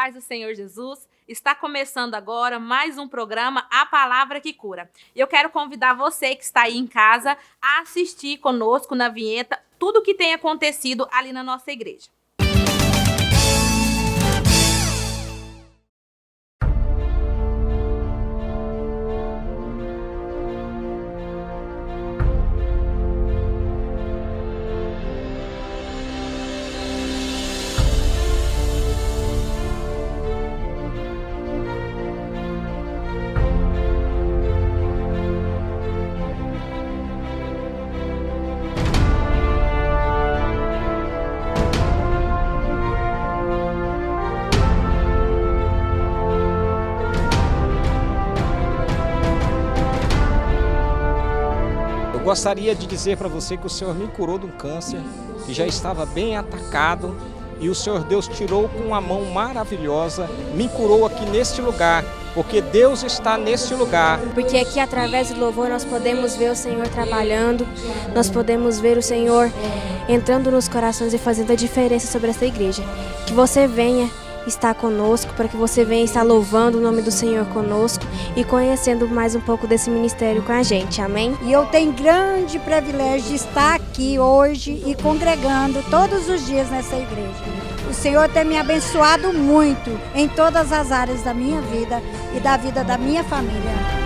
paz do Senhor Jesus. Está começando agora mais um programa, A Palavra que Cura. Eu quero convidar você que está aí em casa a assistir conosco na vinheta tudo o que tem acontecido ali na nossa igreja. Gostaria de dizer para você que o Senhor me curou de um câncer que já estava bem atacado e o Senhor Deus tirou com uma mão maravilhosa, me curou aqui neste lugar, porque Deus está neste lugar. Porque aqui através do louvor nós podemos ver o Senhor trabalhando, nós podemos ver o Senhor entrando nos corações e fazendo a diferença sobre essa igreja. Que você venha estar conosco, para que você venha estar louvando o nome do Senhor conosco e conhecendo mais um pouco desse ministério com a gente, amém? E eu tenho grande privilégio de estar aqui hoje e congregando todos os dias nessa igreja. O Senhor tem me abençoado muito em todas as áreas da minha vida e da vida da minha família.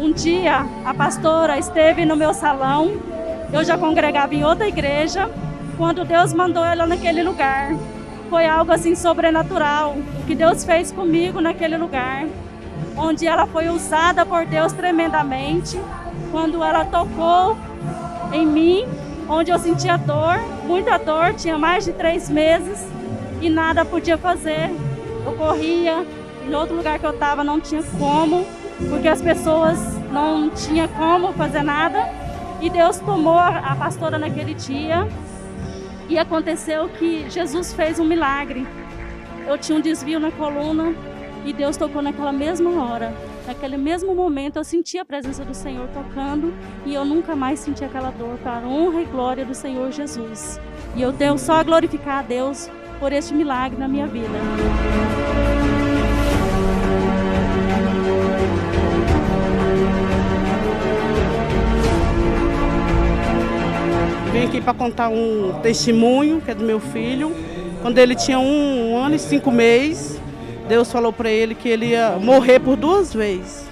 Um dia a pastora esteve no meu salão, eu já congregava em outra igreja, quando Deus mandou ela naquele lugar. Foi algo assim sobrenatural, o que Deus fez comigo naquele lugar, onde ela foi usada por Deus tremendamente, quando ela tocou em mim, onde eu sentia dor, muita dor, tinha mais de 3 meses e nada podia fazer. Eu corria, em outro lugar que eu estava não tinha como, porque as pessoas não tinham como fazer nada, e Deus tomou a pastora naquele dia, e aconteceu que Jesus fez um milagre. Eu tinha um desvio na coluna, e Deus tocou naquela mesma hora. Naquele mesmo momento eu senti a presença do Senhor tocando, e eu nunca mais senti aquela dor, para a honra e glória do Senhor Jesus. E eu tenho só a glorificar a Deus por este milagre na minha vida. Vim aqui para contar um testemunho que é do meu filho. Quando ele tinha 1 ano e 5 meses, Deus falou para ele que ele ia morrer por 2 vezes.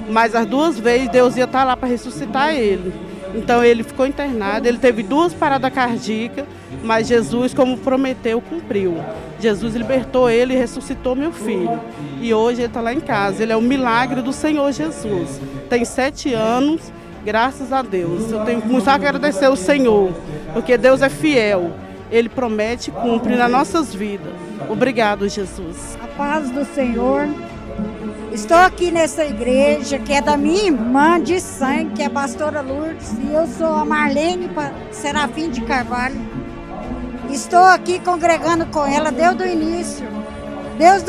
Mas as 2 vezes Deus ia estar lá para ressuscitar ele. Então ele ficou internado, ele teve 2 paradas cardíacas, mas Jesus, como prometeu, cumpriu. Jesus libertou ele e ressuscitou meu filho. E hoje ele está lá em casa. Ele é um milagre do Senhor Jesus. Tem 7 anos. Graças a Deus, eu tenho muito a agradecer ao Senhor, porque Deus é fiel, Ele promete e cumpre nas nossas vidas. Obrigado, Jesus. A paz do Senhor. Estou aqui nessa igreja que é da minha irmã de sangue, que é a pastora Lourdes, e eu sou a Marlene Serafim de Carvalho. Estou aqui congregando com ela desde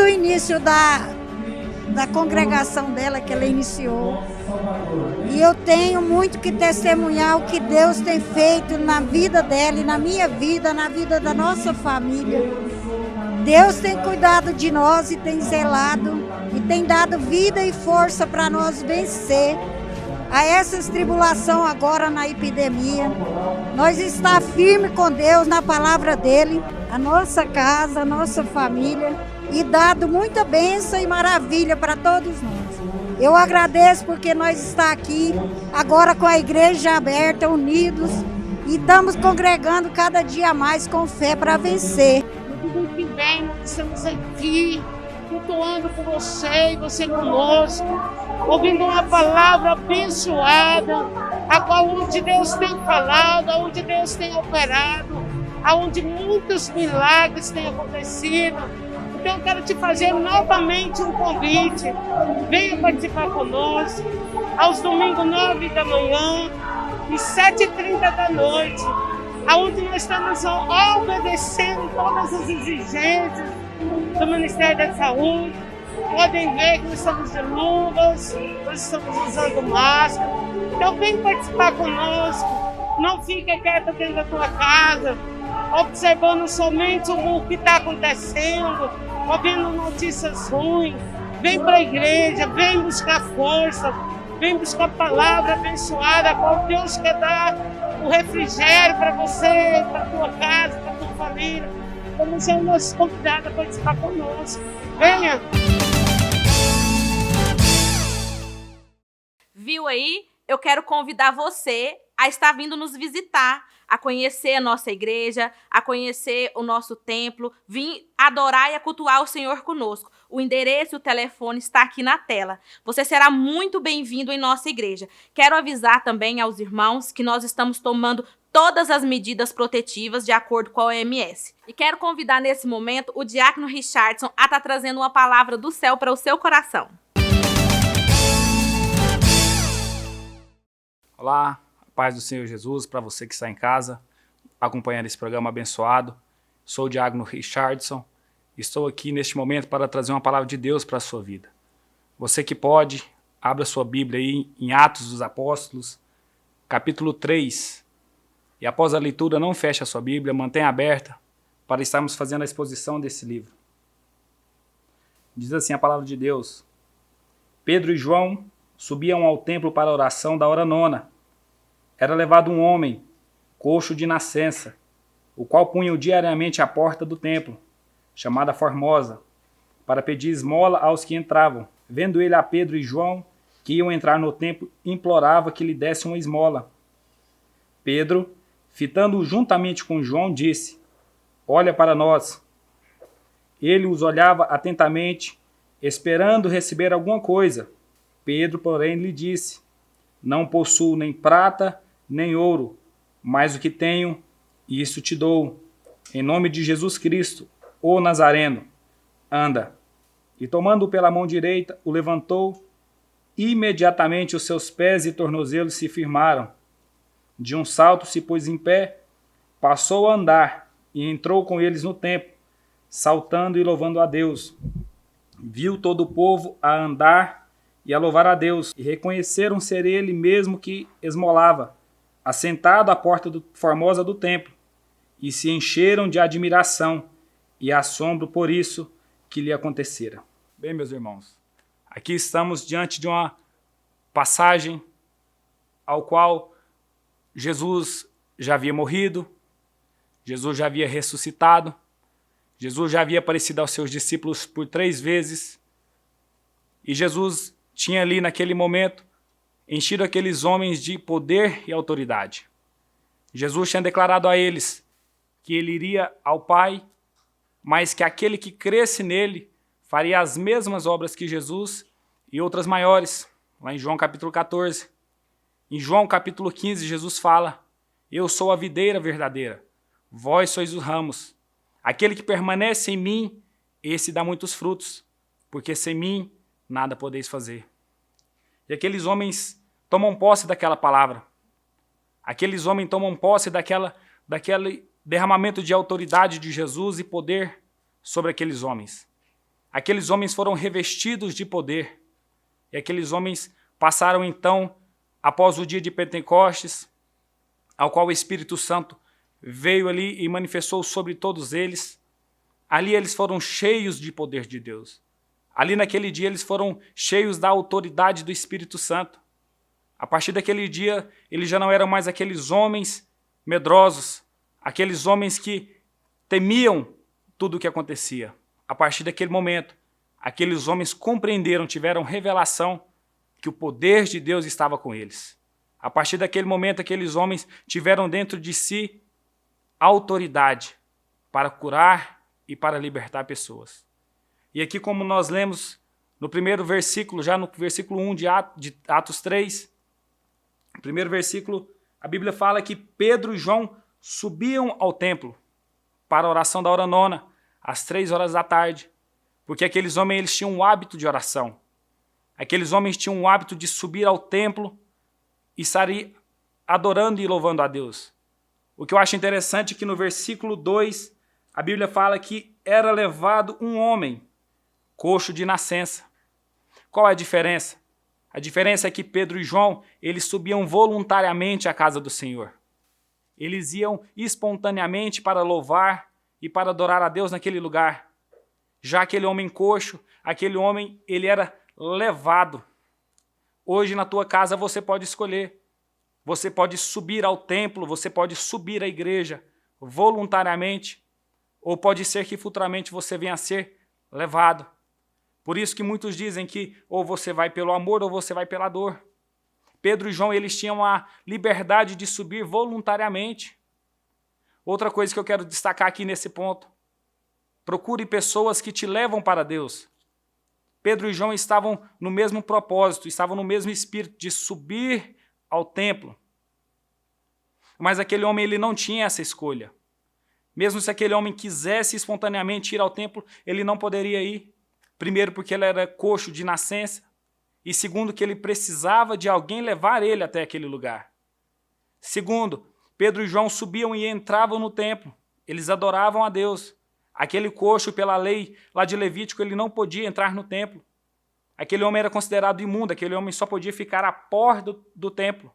o início da congregação dela que ela iniciou. E eu tenho muito que testemunhar o que Deus tem feito na vida dela e na minha vida, na vida da nossa família. Deus tem cuidado de nós e tem zelado e tem dado vida e força para nós vencer a essas tribulações agora na epidemia. Nós está firme com Deus na palavra dele, a nossa casa, a nossa família, e dado muita bênção e maravilha para todos nós. Eu agradeço porque nós estamos aqui agora com a igreja aberta, unidos, e estamos congregando cada dia mais com fé para vencer. No domingo que vem, nós estamos aqui, cultuando com você e você conosco, ouvindo uma palavra abençoada, a qual onde Deus tem falado, onde Deus tem operado, onde muitos milagres têm acontecido. Então eu quero te fazer novamente um convite. Venha participar conosco aos domingos 9 da manhã, às 7h30 da noite, onde nós estamos obedecendo todas as exigências do Ministério da Saúde. Podem ver que nós estamos de luvas, nós estamos usando máscara. Então vem participar conosco, não fique quieto dentro da tua casa, observando somente o que está acontecendo, ouvindo notícias ruins. Vem para a igreja, vem buscar força, vem buscar a palavra abençoada, a qual Deus quer dar o refrigério para você, para a tua casa, para a tua família. Então você é o nosso convidado a participar conosco. Venha! Viu aí? Eu quero convidar você a estar vindo nos visitar, a conhecer a nossa igreja, a conhecer o nosso templo, vir adorar e cultuar o Senhor conosco. O endereço e o telefone está aqui na tela. Você será muito bem-vindo em nossa igreja. Quero avisar também aos irmãos que nós estamos tomando todas as medidas protetivas de acordo com a OMS. E quero convidar nesse momento o diácono Richardson a estar trazendo uma palavra do céu para o seu coração. Olá, paz do Senhor Jesus para você que está em casa, acompanhando esse programa abençoado. Sou o diácono Richardson. Estou aqui neste momento para trazer uma palavra de Deus para a sua vida. Você que pode, abra sua Bíblia aí em Atos dos Apóstolos, capítulo 3. E após a leitura, não feche a sua Bíblia, mantenha aberta para estarmos fazendo a exposição desse livro. Diz assim a palavra de Deus: Pedro e João subiam ao templo para a oração da hora nona. Era levado um homem, coxo de nascença, o qual punha diariamente à porta do templo, chamada Formosa, para pedir esmola aos que entravam. Vendo ele a Pedro e João, que iam entrar no templo, implorava que lhe desse uma esmola. Pedro, fitando-o juntamente com João, disse: Olha para nós. Ele os olhava atentamente, esperando receber alguma coisa. Pedro, porém, lhe disse: Não possuo nem prata, nem ouro, mas o que tenho, isso te dou. Em nome de Jesus Cristo, o Nazareno, anda. E tomando-o pela mão direita, o levantou. Imediatamente os seus pés e tornozelos se firmaram. De um salto se pôs em pé, passou a andar e entrou com eles no templo, saltando e louvando a Deus. Viu todo o povo a andar e a louvar a Deus, e reconheceram ser ele mesmo que esmolava, assentado à porta formosa do templo, e se encheram de admiração e assombro por isso que lhe acontecera. Bem, meus irmãos, aqui estamos diante de uma passagem ao qual Jesus já havia morrido, Jesus já havia ressuscitado, Jesus já havia aparecido aos seus discípulos por 3 vezes, e Jesus tinha ali naquele momento enchido aqueles homens de poder e autoridade. Jesus tinha declarado a eles que ele iria ao Pai, mas que aquele que cresce nele faria as mesmas obras que Jesus e outras maiores, lá em João capítulo 14. Em João capítulo 15, Jesus fala: Eu sou a videira verdadeira, vós sois os ramos. Aquele que permanece em mim, esse dá muitos frutos, porque sem mim nada podeis fazer. E aqueles homens tomam posse daquela palavra. Aqueles homens tomam posse daquele derramamento de autoridade de Jesus e poder sobre aqueles homens. Aqueles homens foram revestidos de poder. E aqueles homens passaram então, após o dia de Pentecostes, ao qual o Espírito Santo veio ali e manifestou sobre todos eles. Ali eles foram cheios de poder de Deus. Ali naquele dia eles foram cheios da autoridade do Espírito Santo. A partir daquele dia, eles já não eram mais aqueles homens medrosos, aqueles homens que temiam tudo o que acontecia. A partir daquele momento, aqueles homens compreenderam, tiveram revelação que o poder de Deus estava com eles. A partir daquele momento, aqueles homens tiveram dentro de si autoridade para curar e para libertar pessoas. E aqui, como nós lemos no primeiro versículo, já no versículo 1 de Atos 3, no primeiro versículo, a Bíblia fala que Pedro e João subiam ao templo para a oração da hora nona, às 3 horas da tarde, porque aqueles homens eles tinham um hábito de oração. Aqueles homens tinham um hábito de subir ao templo e estarem adorando e louvando a Deus. O que eu acho interessante é que no versículo 2, a Bíblia fala que era levado um homem, coxo de nascença. Qual é a diferença? A diferença é que Pedro e João, eles subiam voluntariamente à casa do Senhor. Eles iam espontaneamente para louvar e para adorar a Deus naquele lugar. Já aquele homem coxo, aquele homem, ele era levado. Hoje na tua casa você pode escolher. Você pode subir ao templo, você pode subir à igreja voluntariamente, ou pode ser que futuramente você venha a ser levado. Por isso que muitos dizem que ou você vai pelo amor ou você vai pela dor. Pedro e João, eles tinham a liberdade de subir voluntariamente. Outra coisa que eu quero destacar aqui nesse ponto: procure pessoas que te levam para Deus. Pedro e João estavam no mesmo propósito, estavam no mesmo espírito de subir ao templo. Mas aquele homem, ele não tinha essa escolha. Mesmo se aquele homem quisesse espontaneamente ir ao templo, ele não poderia ir. Primeiro, porque ele era coxo de nascença. E segundo, que ele precisava de alguém levar ele até aquele lugar. Segundo, Pedro e João subiam e entravam no templo. Eles adoravam a Deus. Aquele coxo, pela lei lá de Levítico, ele não podia entrar no templo. Aquele homem era considerado imundo, aquele homem só podia ficar à porta do templo.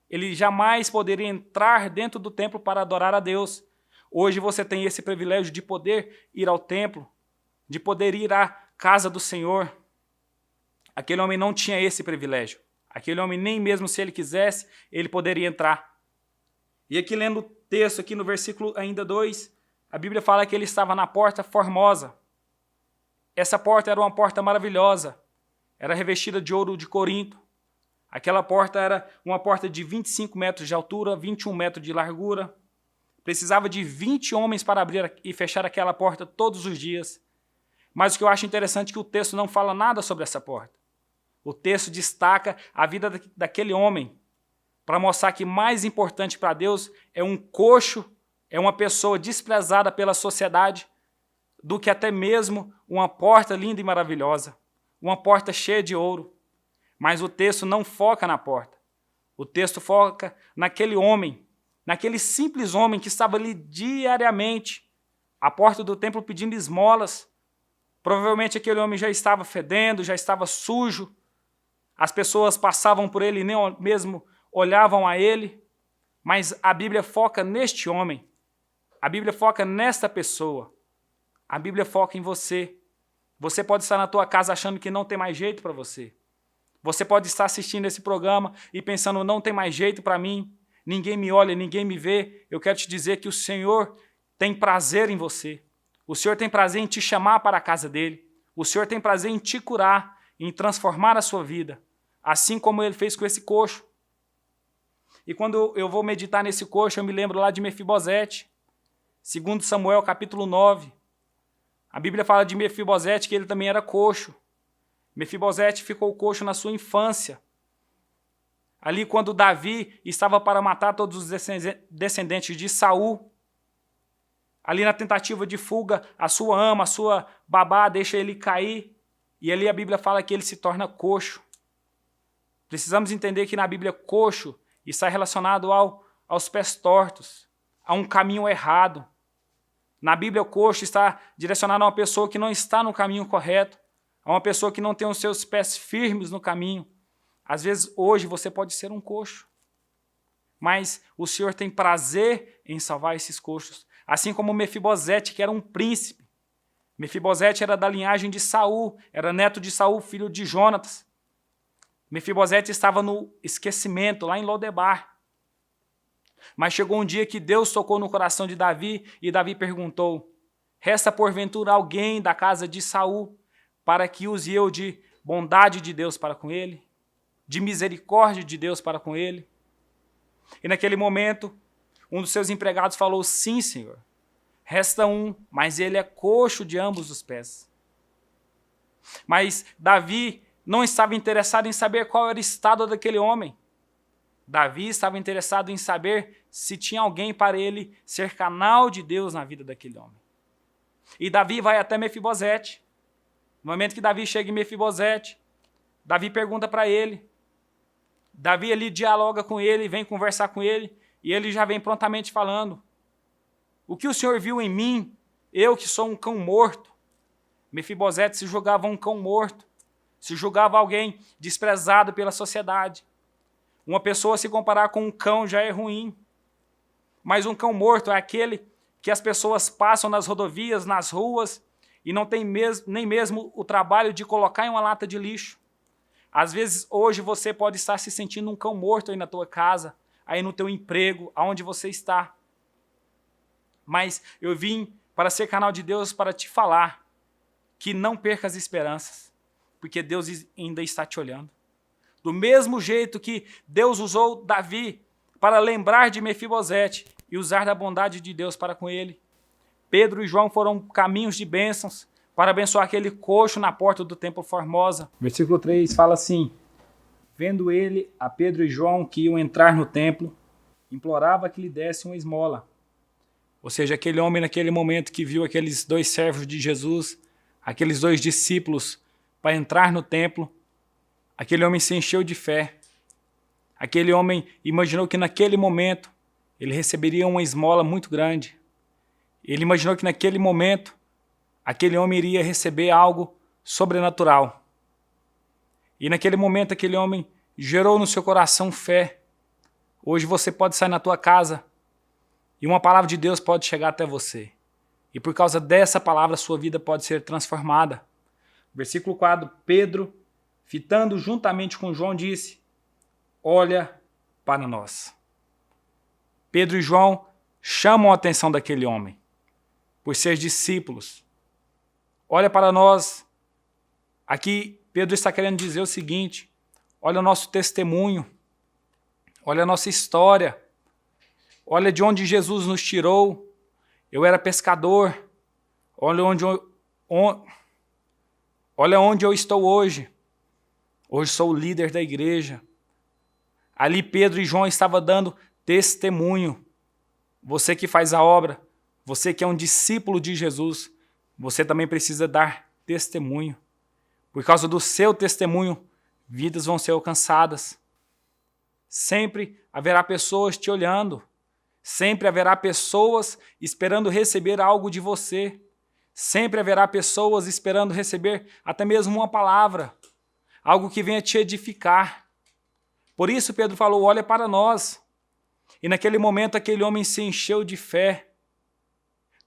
Ele jamais poderia entrar dentro do templo para adorar a Deus. Hoje você tem esse privilégio de poder ir ao templo, de poder ir à casa do Senhor. Aquele homem não tinha esse privilégio. Aquele homem, nem mesmo se ele quisesse, ele poderia entrar. E aqui lendo o texto, aqui no versículo ainda 2, a Bíblia fala que ele estava na porta formosa. Essa porta era uma porta maravilhosa. Era revestida de ouro de Corinto. Aquela porta era uma porta de 25 metros de altura, 21 metros de largura. Precisava de 20 homens para abrir e fechar aquela porta todos os dias. Mas o que eu acho interessante é que o texto não fala nada sobre essa porta. O texto destaca a vida daquele homem, para mostrar que mais importante para Deus é um coxo, é uma pessoa desprezada pela sociedade, do que até mesmo uma porta linda e maravilhosa, uma porta cheia de ouro. Mas o texto não foca na porta. O texto foca naquele homem, naquele simples homem que estava ali diariamente, à porta do templo pedindo esmolas. Provavelmente aquele homem já estava fedendo, já estava sujo. As pessoas passavam por ele e nem mesmo olhavam a ele. Mas a Bíblia foca neste homem. A Bíblia foca nesta pessoa. A Bíblia foca em você. Você pode estar na tua casa achando que não tem mais jeito para você. Você pode estar assistindo esse programa e pensando, não tem mais jeito para mim. Ninguém me olha, ninguém me vê. Eu quero te dizer que o Senhor tem prazer em você. O Senhor tem prazer em te chamar para a casa dele. O Senhor tem prazer em te curar, em transformar a sua vida. Assim como ele fez com esse coxo. E quando eu vou meditar nesse coxo, eu me lembro lá de Mefibosete. 2 Samuel, capítulo 9. A Bíblia fala de Mefibosete que ele também era coxo. Mefibosete ficou coxo na sua infância. Ali quando Davi estava para matar todos os descendentes de Saul, ali na tentativa de fuga, a sua ama, a sua babá deixa ele cair, e ali a Bíblia fala que ele se torna coxo. Precisamos entender que na Bíblia coxo está relacionado aos pés tortos, a um caminho errado. Na Bíblia, o coxo está direcionado a uma pessoa que não está no caminho correto, a uma pessoa que não tem os seus pés firmes no caminho. Às vezes, hoje, você pode ser um coxo, mas o Senhor tem prazer em salvar esses coxos. Assim como Mefibosete, que era um príncipe. Mefibosete era da linhagem de Saul, era neto de Saul, filho de Jonatas. Mefibosete estava no esquecimento, lá em Lodebar. Mas chegou um dia que Deus tocou no coração de Davi, e Davi perguntou, resta porventura alguém da casa de Saul, para que use eu de bondade de Deus para com ele? De misericórdia de Deus para com ele? E naquele momento, um dos seus empregados falou, sim, Senhor, resta um, mas ele é coxo de ambos os pés. Mas Davi não estava interessado em saber qual era o estado daquele homem. Davi estava interessado em saber se tinha alguém para ele ser canal de Deus na vida daquele homem. E Davi vai até Mefibosete. No momento que Davi chega em Mefibosete, Davi pergunta para ele, Davi ali dialoga com ele, vem conversar com ele, e ele já vem prontamente falando: o que o Senhor viu em mim, eu que sou um cão morto? Mefibosete se julgava um cão morto, se julgava alguém desprezado pela sociedade. Uma pessoa se comparar com um cão já é ruim, mas um cão morto é aquele que as pessoas passam nas rodovias, nas ruas, e não tem nem mesmo o trabalho de colocar em uma lata de lixo. Às vezes, hoje, você pode estar se sentindo um cão morto aí na tua casa, aí no teu emprego, aonde você está. Mas eu vim para ser canal de Deus para te falar que não perca as esperanças, porque Deus ainda está te olhando. Do mesmo jeito que Deus usou Davi para lembrar de Mefibosete e usar da bondade de Deus para com ele, Pedro e João foram caminhos de bênçãos para abençoar aquele coxo na porta do templo Formosa. Versículo 3 fala assim: vendo ele a Pedro e João que iam entrar no templo, implorava que lhe desse uma esmola. Ou seja, aquele homem naquele momento que viu aqueles 2 servos de Jesus, aqueles 2 discípulos para entrar no templo, aquele homem se encheu de fé. Aquele homem imaginou que naquele momento ele receberia uma esmola muito grande. Ele imaginou que naquele momento aquele homem iria receber algo sobrenatural. E naquele momento aquele homem gerou no seu coração fé. Hoje você pode sair na tua casa e uma palavra de Deus pode chegar até você. E por causa dessa palavra sua vida pode ser transformada. Versículo 4, Pedro, fitando juntamente com João, disse: olha para nós. Pedro e João chamam a atenção daquele homem, por ser discípulos. Olha para nós. Aqui Pedro está querendo dizer o seguinte: olha o nosso testemunho, olha a nossa história, olha de onde Jesus nos tirou. Eu era pescador, olha onde eu estou hoje. Hoje sou o líder da igreja. Ali Pedro e João estavam dando testemunho. Você que faz a obra, você que é um discípulo de Jesus, você também precisa dar testemunho. Por causa do seu testemunho, vidas vão ser alcançadas. Sempre haverá pessoas te olhando. Sempre haverá pessoas esperando receber algo de você. Sempre haverá pessoas esperando receber até mesmo uma palavra, algo que venha te edificar. Por isso Pedro falou: olha para nós. E naquele momento aquele homem se encheu de fé.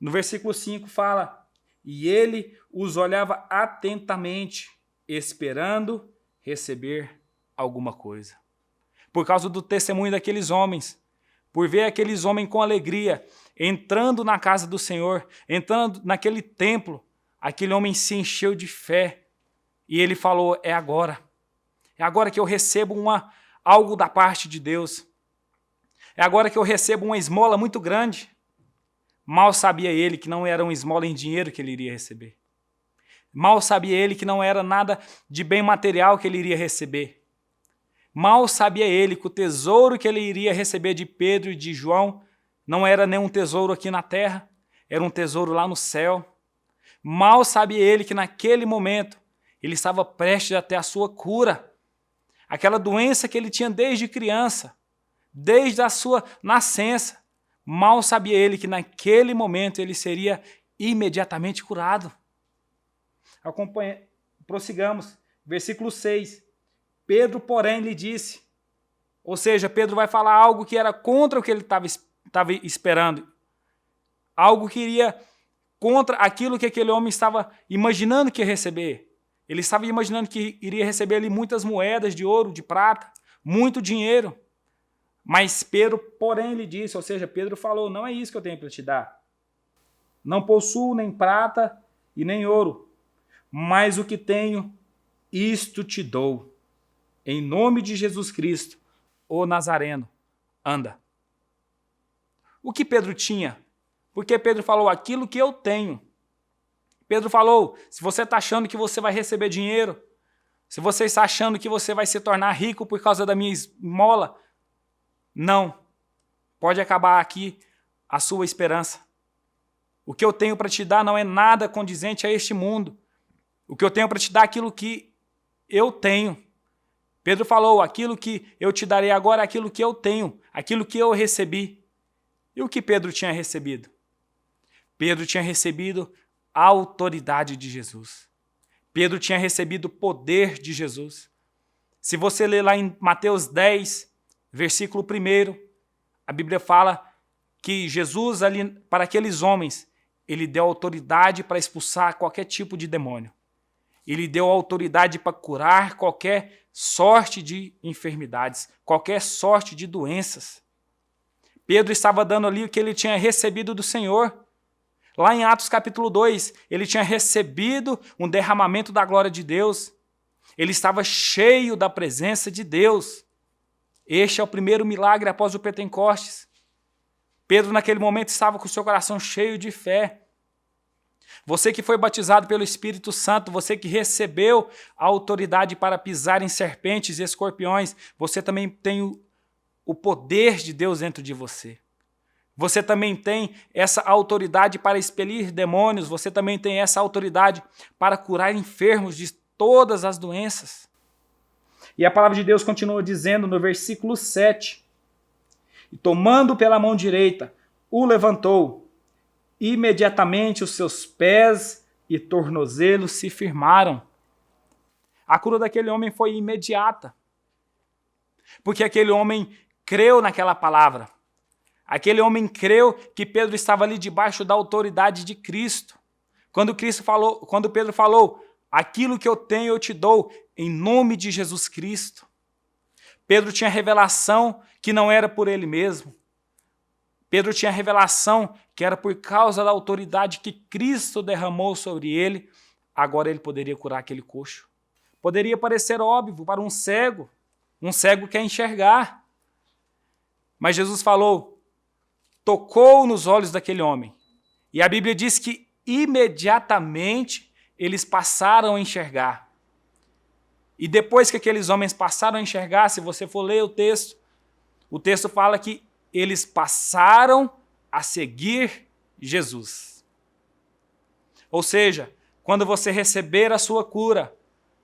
No versículo 5 fala: e ele os olhava atentamente, esperando receber alguma coisa. Por causa do testemunho daqueles homens, por ver aqueles homens com alegria, entrando na casa do Senhor, entrando naquele templo, aquele homem se encheu de fé. E ele falou: é agora que eu recebo algo da parte de Deus. É agora que eu recebo uma esmola muito grande. Mal sabia ele que não era uma esmola em dinheiro que ele iria receber. Mal sabia ele que não era nada de bem material que ele iria receber. Mal sabia ele que o tesouro que ele iria receber de Pedro e de João não era nem um tesouro aqui na terra, era um tesouro lá no céu. Mal sabia ele que naquele momento ele estava prestes a ter a sua cura. Aquela doença que ele tinha desde criança, desde a sua nascença. Mal sabia ele que naquele momento ele seria imediatamente curado. Prossigamos. Versículo 6. Pedro, porém, lhe disse. Ou seja, Pedro vai falar algo que era contra o que ele estava esperando. Algo que iria contra aquilo que aquele homem estava imaginando que ia receber. Ele estava imaginando que iria receber ali muitas moedas de ouro, de prata, muito dinheiro. Mas Pedro, porém, lhe disse, ou seja, Pedro falou: não é isso que eu tenho para te dar. Não possuo nem prata e nem ouro, mas o que tenho, isto te dou. Em nome de Jesus Cristo, o Nazareno, anda. O que Pedro tinha? Porque Pedro falou: aquilo que eu tenho. Pedro falou: se você está achando que você vai receber dinheiro, se você está achando que você vai se tornar rico por causa da minha esmola, não. Pode acabar aqui a sua esperança. O que eu tenho para te dar não é nada condizente a este mundo. O que eu tenho para te dar é aquilo que eu tenho. Pedro falou, aquilo que eu te darei agora é aquilo que eu tenho, aquilo que eu recebi. E o que Pedro tinha recebido? Pedro tinha recebido a autoridade de Jesus. Pedro tinha recebido o poder de Jesus. Se você ler lá em Mateus 10, versículo 1, a Bíblia fala que Jesus, ali, para aqueles homens, ele deu autoridade para expulsar qualquer tipo de demônio. Ele deu autoridade para curar qualquer sorte de enfermidades, qualquer sorte de doenças. Pedro estava dando ali o que ele tinha recebido do Senhor. Lá em Atos capítulo 2, ele tinha recebido um derramamento da glória de Deus. Ele estava cheio da presença de Deus. Este é o primeiro milagre após o Pentecostes. Pedro, naquele momento, estava com o seu coração cheio de fé. Você que foi batizado pelo Espírito Santo, você que recebeu a autoridade para pisar em serpentes e escorpiões, você também tem o poder de Deus dentro de você. Você também tem essa autoridade para expelir demônios, você também tem essa autoridade para curar enfermos de todas as doenças. E a palavra de Deus continua dizendo no versículo 7, e tomando pela mão direita, o levantou. Imediatamente os seus pés e tornozelos se firmaram. A cura daquele homem foi imediata, porque aquele homem creu naquela palavra. Aquele homem creu que Pedro estava ali debaixo da autoridade de Cristo. Quando Pedro falou, aquilo que eu tenho eu te dou, em nome de Jesus Cristo. Pedro tinha revelação que não era por ele mesmo. Pedro tinha revelação que era por causa da autoridade que Cristo derramou sobre ele. Agora ele poderia curar aquele coxo. Poderia parecer óbvio para um cego quer enxergar. Mas Jesus falou, tocou nos olhos daquele homem. E a Bíblia diz que imediatamente eles passaram a enxergar. E depois que aqueles homens passaram a enxergar, se você for ler o texto fala que eles passaram a seguir Jesus. Ou seja, quando você receber a sua cura,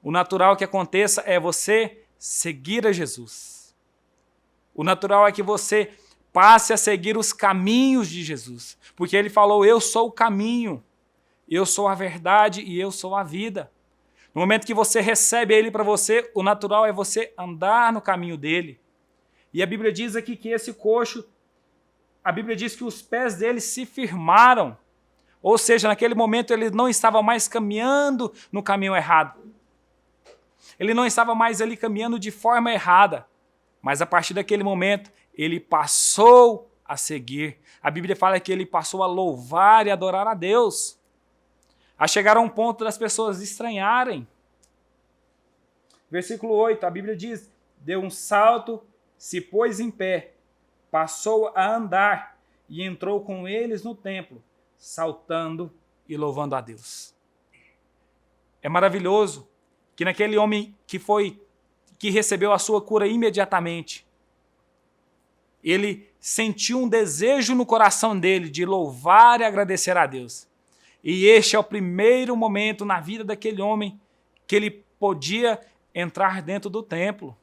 o natural que aconteça é você seguir a Jesus. O natural é que você passe a seguir os caminhos de Jesus. Porque ele falou, eu sou o caminho, eu sou a verdade e eu sou a vida. No momento que você recebe ele para você, o natural é você andar no caminho dele. E a Bíblia diz aqui que esse coxo, a Bíblia diz que os pés dele se firmaram. Ou seja, naquele momento ele não estava mais caminhando no caminho errado. Ele não estava mais ali caminhando de forma errada. Mas a partir daquele momento, ele passou a seguir. A Bíblia fala que ele passou a louvar e adorar a Deus. A chegar a um ponto das pessoas estranharem. Versículo 8, a Bíblia diz, deu um salto, se pôs em pé, passou a andar e entrou com eles no templo, saltando e louvando a Deus. É maravilhoso que naquele homem que recebeu a sua cura imediatamente, ele sentiu um desejo no coração dele de louvar e agradecer a Deus. E este é o primeiro momento na vida daquele homem que ele podia entrar dentro do templo.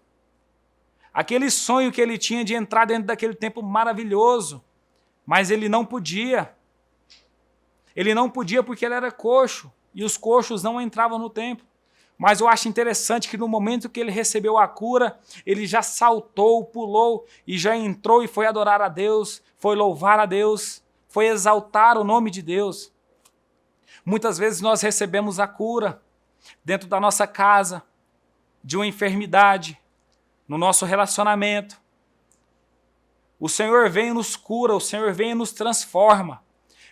Aquele sonho que ele tinha de entrar dentro daquele templo maravilhoso, mas ele não podia. Ele não podia porque ele era coxo, e os coxos não entravam no templo. Mas eu acho interessante que no momento que ele recebeu a cura, ele já saltou, pulou, e já entrou e foi adorar a Deus, foi louvar a Deus, foi exaltar o nome de Deus. Muitas vezes nós recebemos a cura dentro da nossa casa, de uma enfermidade, no nosso relacionamento. O Senhor vem e nos cura, o Senhor vem e nos transforma.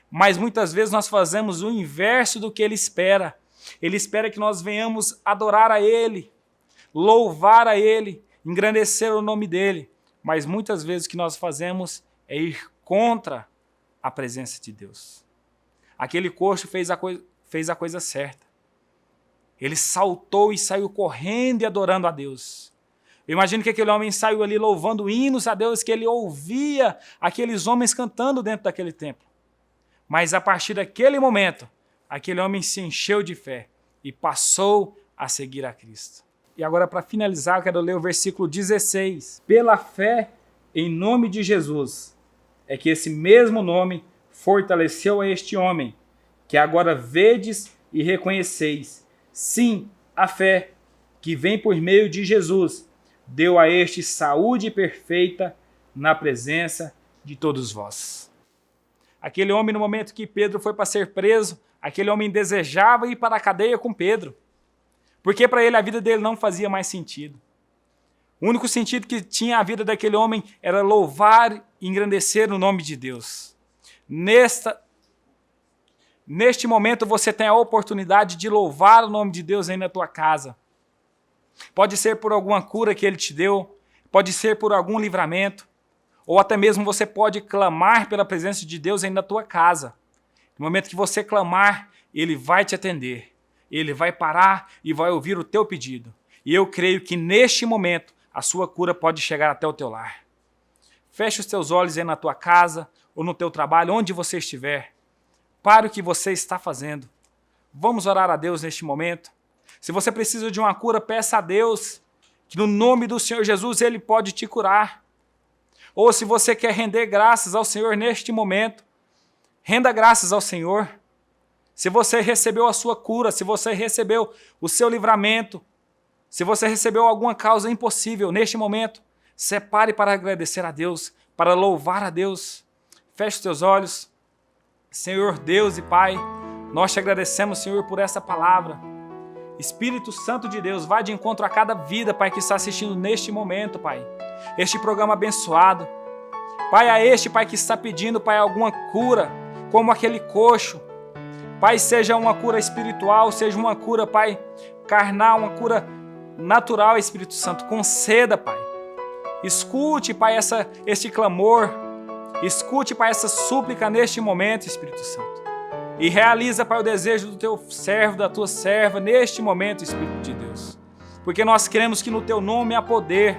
Mas muitas vezes nós fazemos o inverso do que Ele espera. Ele espera que nós venhamos adorar a Ele, louvar a Ele, engrandecer o nome dEle. Mas muitas vezes o que nós fazemos é ir contra a presença de Deus. Aquele coxo fez a coisa certa. Ele saltou e saiu correndo e adorando a Deus. Eu imagino que aquele homem saiu ali louvando hinos a Deus, que ele ouvia aqueles homens cantando dentro daquele templo. Mas a partir daquele momento, aquele homem se encheu de fé e passou a seguir a Cristo. E agora, para finalizar, eu quero ler o versículo 16. Pela fé em nome de Jesus, é que esse mesmo nome fortaleceu a este homem, que agora vedes e reconheceis. Sim, a fé que vem por meio de Jesus deu a este saúde perfeita na presença de todos vós. Aquele homem, no momento que Pedro foi para ser preso, aquele homem desejava ir para a cadeia com Pedro, porque para ele a vida dele não fazia mais sentido. O único sentido que tinha a vida daquele homem era louvar e engrandecer o nome de Deus. Neste momento você tem a oportunidade de louvar o nome de Deus aí na tua casa. Pode ser por alguma cura que Ele te deu, pode ser por algum livramento, ou até mesmo você pode clamar pela presença de Deus aí na tua casa. No momento que você clamar, Ele vai te atender. Ele vai parar e vai ouvir o teu pedido. E eu creio que neste momento a sua cura pode chegar até o teu lar. Feche os teus olhos aí na tua casa ou no teu trabalho, onde você estiver. Pare o que você está fazendo. Vamos orar a Deus neste momento. Se você precisa de uma cura, peça a Deus que no nome do Senhor Jesus Ele pode te curar. Ou se você quer render graças ao Senhor neste momento, renda graças ao Senhor. Se você recebeu a sua cura, se você recebeu o seu livramento, se você recebeu alguma causa impossível neste momento, separe para agradecer a Deus, para louvar a Deus. Feche os teus olhos. Senhor Deus e Pai, nós te agradecemos, Senhor, por essa palavra. Espírito Santo de Deus, vai de encontro a cada vida, Pai, que está assistindo neste momento, Pai. Este programa abençoado. Pai, a este, Pai, que está pedindo, Pai, alguma cura, como aquele coxo. Pai, seja uma cura espiritual, seja uma cura, Pai, carnal, uma cura natural, Espírito Santo. Conceda, Pai. Escute, Pai, este clamor. Escute, Pai, essa súplica neste momento, Espírito Santo. E realiza, Pai, o desejo do teu servo, da tua serva, neste momento, Espírito de Deus. Porque nós cremos que no teu nome há poder.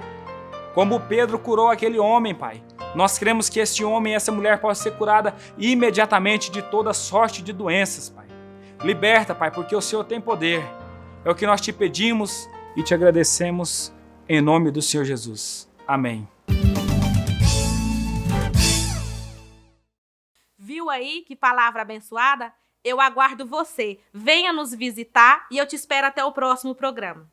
Como Pedro curou aquele homem, Pai. Nós cremos que este homem e essa mulher possam ser curada imediatamente de toda sorte de doenças, Pai. Liberta, Pai, porque o Senhor tem poder. É o que nós te pedimos e te agradecemos em nome do Senhor Jesus. Amém. Viu aí que palavra abençoada? Eu aguardo você. Venha nos visitar e eu te espero até o próximo programa.